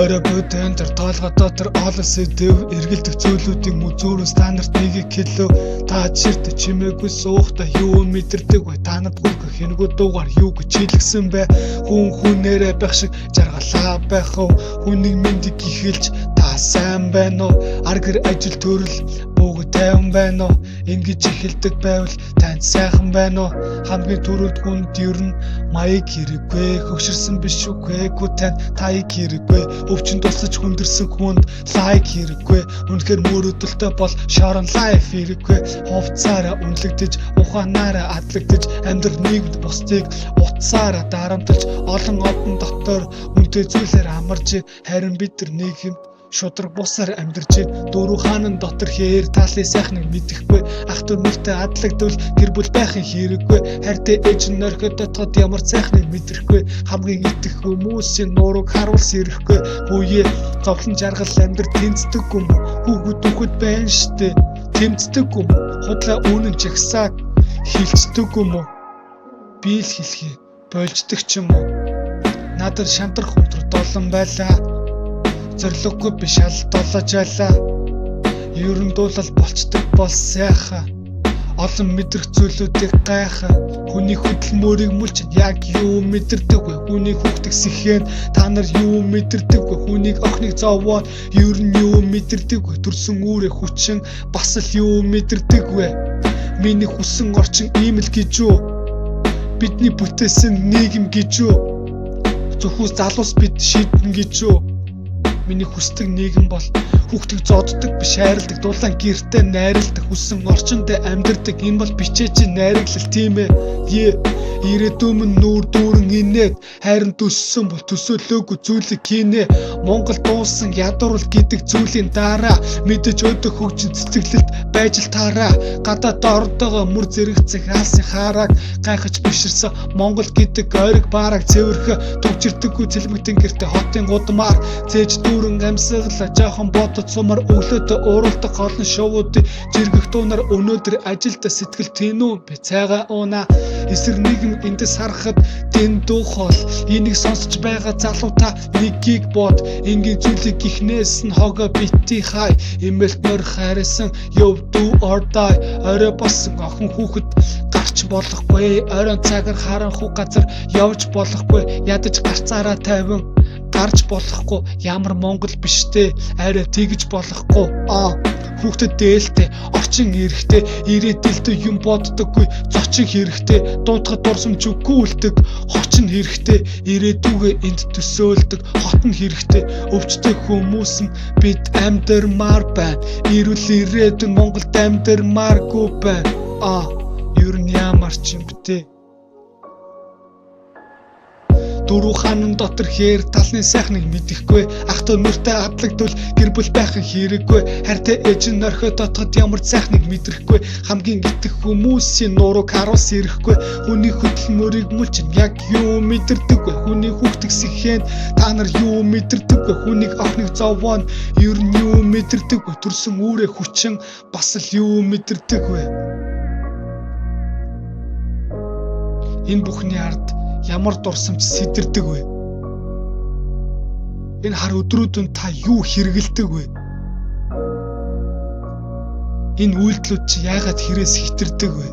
Орой бүдэн тэр тоолгодоо тэр олон сэдэв эргэлдэх зүйлүүдийн мөзүүрөөс та нарт нэгийг хэлв. Та жирт чимээгүй суухта юу мэдэрдэг вэ? Та нарт хүрэх хинэгүү дуугаар юу гэж хэлгсэн бэ? Хүн хүнээрээ байх шиг жаргалаа байх уу? Хүнийг мэндийг ихэлж та сайн байна уу? Аргэр ажил төрөл бүгд тайван байна уу? Ингэж эхэлдэг байвал танд сайхан байна уу? Хамгийн түрүүнд хүнд ер нь маяг хэрэггүй, хөвширсэн биш үгүй, танд таяг хэрэггүй, өвчин тусаж хүндэрсэн хүнд лайк хэрэггүй, үнэхээр мөрөдөлтөй бол шорон лайф хэрэггүй, хувцаараа үнэлэгдэж, ухаанаараа адлагдаж, амьдрах нийгэмд бусдыг утсаараа дарамталж, олон одон дотор үнэтэй зүйлээр амарж, харин бид нар нийгэм шудраг бусаар амьдарч дөрөв хаанан дотор хээр таалын сайхныг мэдэхгүй ах トゥ нэртэй адлагдвал гэр бүл байхын хэрэггүй хайртай ээж нь орхиод дотоод ямар сайхныг мэдрэхгүй хамгийн итгэх хүмүүсийн нурууг харуулс ирэхгүй хүүе зовлон жаргал амьдр тэнцдэг юм хүүхэд дөхөд байна штэ тэмцдэг юм худлаа үнэн жагсааг хилчдэг юм би л хэлхий болждаг ч юм уу надад шантрах өнтөр долон байлаа зориггүй биш алдуулж байлаа. Ерөн дуулал болцдог бол сайхан. Олон мэдрэх зүйлүүдийг гайхаа. Хүний хөдөлмөрийг мүлж яг юу мэдэрдэг вэ? Хүний хүүхдийг сэхэн та нар юу мэдэрдэг вэ? Хүнийг охиныг зовоод ер нь юу мэдэрдэг вэ? Төрсөн үүрээ хүчин бас л юу мэдэрдэг вэ? Миний хүсэн орчин ийм л гэж үү? Бидний бүтээсэн нийгэм гэж үү? Зөвхөн залуус бид шийднэ гэж үү? Миний хүсдэг нийгэм бол хүүхдийг зоддог биш хайрладаг дулаан гэртээ найрладаг хүссэн орчиндээ амьдардаг энэ бол бичээчийн найраглал тийм ээ ирээдүйн минь нүүр дүүрэн инээд хайрын төссөн бол төсөөлөөгүй зүйлийг хийнэ Монгол дуусан ядуурл гэдэг зүйлийн дараа мэдээж өдөх хөгжин цэцэглэлт байж л таараа гадаад ордогоо мөр зэрэгцэх алсын харааг гайхаж биширсэн Монгол гэдэг ойрог бараг цэвэрхэ төгжирдэггүй цэлмэгтэн гэртээ хотын гудмаар цээж дүүрэн амьсгалаа жоохон бодод сумар өглөөдөө ууралдах олон шоудын жиргэх дуунаар өнөөдөр ажилда сэтгэл тийнүү би цайгаа ууна эсрэг нийгэм эндээс харахад тэн дуухол энийг сонсож байгаа залуута нэгийг бод энгийн зүйлийг ихнээс нь хогоо бити хай имэлт мөр хайрсан you do or die орой болсон охин хүүхэд гарч болохгүй оройн цагаар харанхуй газар явж болохгүй ядаж гарцаараа тавин гарч болохгүй ямар монгол биштэй арай тэгж болохгүй хүүхдэд дээлтэй орчин эрэхтэй ирээдэлтэй юм боддоггүй зочин хэрэгтэй дуутахад дурсамж үгүүлдэг хочин хэрэгтэй ирээдүгээ энд төсөөлдөг хот нь хэрэгтэй өвчтэй хүмүүс нь бид амьдармаар байна эрүүл ирээдүйн Монголд амьдармааргүй байна ер нь ямар ч юм бтэ дөрөв хаанан дотор хээр талны сайхныг мэдэхгүй ах トゥ нэртэй адлагдвал гэр бүл байхын хэрэггүй хайртай ээж нь орхиод дотоод ямар сайхныг мэдрэхгүй хамгийн итгэх хүмүүсийн нурууг харуулс ирэхгүй хүний хөдөлмөрийг мүлж яг юу мэдэрдэг вэ хүний хүүхдийг сэхэн та нар юу мэдэрдэг вэ хүнийг охиныг зовоод ер нь юу мэдэрдэг вэ төрсөн үүрээ хүчин бас л юу мэдэрдэг вэ энэ бүхний ард ямар дурсамж сэтэрдэг вэ? Энэ хар өдрүүдэнд та юу хэрэгэлдэг вэ? Энэ үйлдэлүүд чи яагаад хэрэгээс хитэрдэг вэ?